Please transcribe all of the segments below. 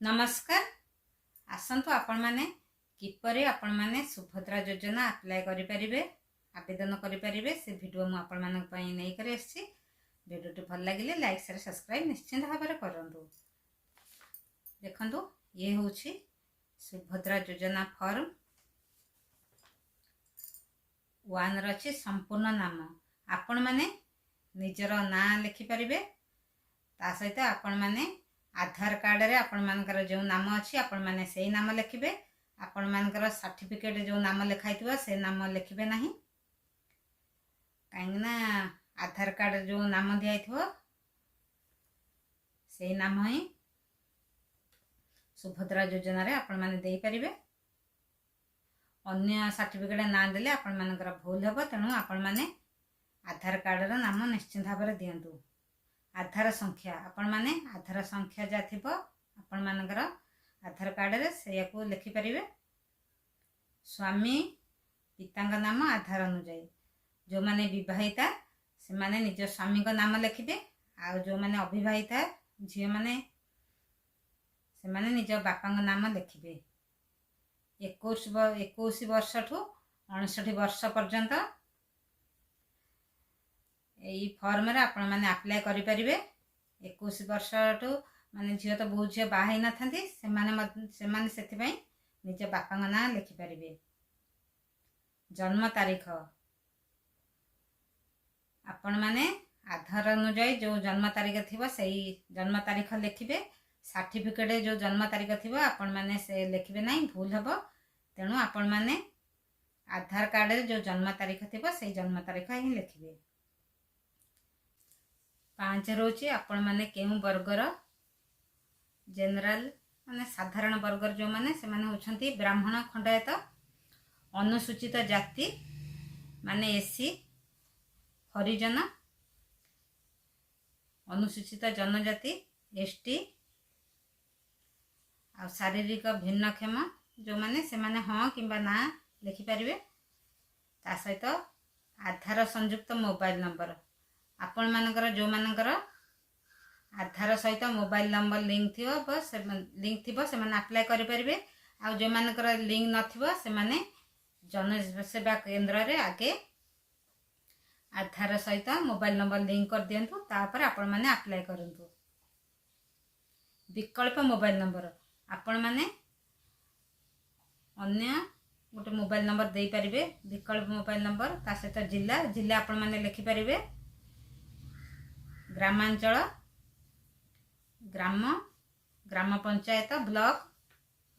नमस्कार। आसंतु आपण माने किपरि आपण माने सुभद्रा योजना अप्लाई करि परिबे आवेदन करि परिबे से वीडियो मु आपण मानक पई नै करे आछि। वीडियो भल लागिले लाइक शेयर सब्सक्राइब निश्चिंत भाबरे करंतु। देखंतु ये होछि सुभद्रा योजना फॉर्म 1 रछि संपूर्ण नाम आपण माने निजर ना लिखि परिबे। ता सहित आपण माने आधार कार्ड रे आपण मानकर जो नाम अच्छी आपण माने से नाम लिखिबे। आपण मानकर सर्टिफिकेट जो नाम लिखाइथिबो से नाम लिखिबे नाही, काहेना आधार कार्ड जो नाम दियाइथिबो से नाम ही सुभद्रा योजना रे आपण माने देई परिबे। अन्य सर्टिफिकेट ना देले आपण मानकर भूल हेबो, तेणु आपण माने आधार कार्ड रो नाम निश्चित भाबरे दियंतु। आधार संख्या आपण माने आधार संख्या जा थिबो आपण मानकर आधार कार्ड रे से को लिखि परिबे। स्वामी पितांग नाम आधार अनुଯାयी जो माने विवाहिता से माने निज स्वामी को नाम लिखिबे। आ जो माने अविवाहिता झियो माने से माने निज बापांग नाम लिखिबे। 21 वर्ष ठू 59 वर्ष पर्यंत यही फॉर्म रे आपण माने अप्लाई करि परिबे। 21 वर्ष ठू माने झियो तो बहुत झियो बाहाई न थांती से माने सेति पई निज बापांग नाम लिखि परिबे। जन्म तारीख आपण माने आधार अनुଯାयी जो जन्म तारीख थिबो सेही जन्म तारीख लिखिबे। सर्टिफिकेट जो जन्म तारीख थिबो आपण माने से लिखिबे नाही, भूल हबो। तेणु आपण माने आधार कार्ड रे जो जन्म तारीख थिबो सेही जन्म तारीख ही लिखिबे। 5 रोचे आपण माने केउ वर्गर जनरल माने साधारण वर्गर जो माने से माने होछंती ब्राह्मण खंडायत अनुसूचित जाति माने एससी हरिजन अनुसूचित जनजाति एसटी आ शारीरिक भिन्नक्षम जो माने से माने हाँ किंबा ना लिखि परिबे। ता सहित आधार संयुक्त मोबाइल नंबर आपण मानकर जो मानकर आधार सहित मोबाइल नंबर लिंक थिबो से माने अप्लाई करि परिबे। आ जो मानकर लिंक नथिबो से माने जन सेवा केंद्र रे आगे आधार सहित मोबाइल नंबर लिंक कर दियंतु, तापर आपण माने अप्लाई करंतु। विकल्प मोबाइल नंबर आपण माने अन्य गोटे मोबाइल नंबर दे परिबे। विकल्प मोबाइल नंबर ता सहित जिला आपण माने लिखि परिबे। ग्रामांचल ग्राम ग्राम पंचायत ब्लॉक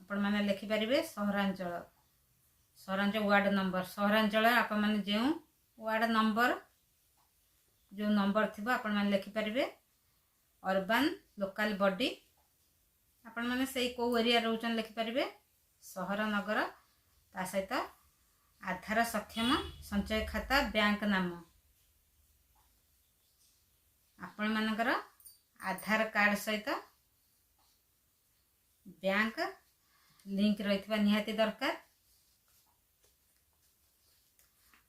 आपण माने लिखि परिबे। सहरांचल वार्ड नंबर सहरांचल आपण माने जे वार्ड नंबर जो नंबर थिबो आपण माने लिखि परिबे। अर्बन लोकल बॉडी आपण माने सेही को एरिया रहउचन लिखि परिबे। सहर नगर ता सहित आधार सक्षम संचय खाता बैंक नाम आपण मानकर आधार कार्ड सहित बैंक लिंक रहितबा निहाती दरकार।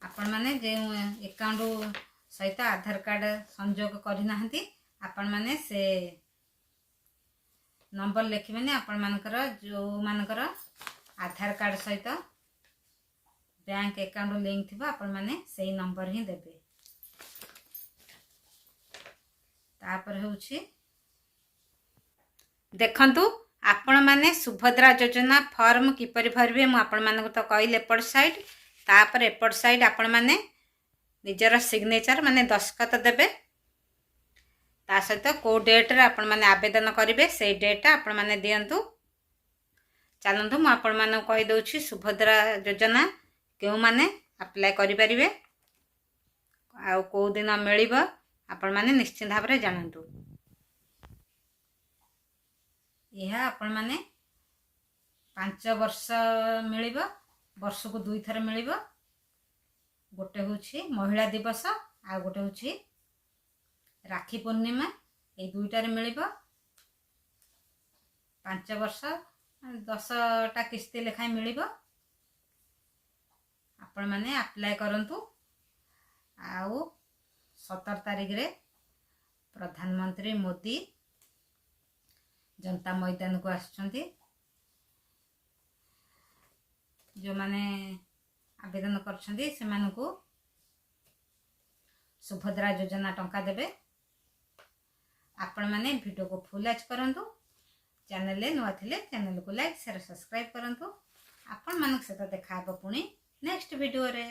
आपण माने जे अकाउंट सहित आधार कार्ड संयोग करि नाहंती आपण माने से नंबर लिखिबेनी। आपण मानकर जो मानकर आधार कार्ड सहित बैंक अकाउंट लिंक थिबा आपण माने सेही नंबर ही देबे। तापर होछि देखंतु आपण माने सुभद्रा योजना फॉर्म किपरि भरबे मु आपण मानक तो कहले एपट साइड। तापर एपट साइड आपण माने निजर सिग्नेचर माने दस्खत देबे। ता सहित को डेट रे आपण माने आवेदन करिवे से डेट आपण माने दियंतु। चलंतु मु आपण मानक कहि दउछि सुभद्रा योजना केउ माने अप्लाई करि परिवे आ को दिन मिलिबो आपण माने निश्चित भाबरे जानंतु। यह आपण माने 5 वर्ष मिलिबो, वर्ष को 2 थर मिलिबो। गोटे होछि महिला दिवस आ गोटे होछि राखी पूर्णिमा, ए दुईटार मिलिबो। 5 वर्ष 10टा किस्ती लेखाय मिलिबो। आपण माने अप्लाई करंतु। आउ 17 तारीख रे प्रधानमंत्री मोदी जनता मैदान को आसुଛନ୍ତି जो माने आवेदन करछନ୍ତି सेमानकु सुभद्रा योजना टंका देबे। आपण माने वीडियो को फुल वॉच करंतु। चैनल ले नुआ थिले चैनल को लाइक शेयर सब्सक्राइब करंतु। आपण मानक सहित देखा पुणी नेक्स्ट वीडियो रे।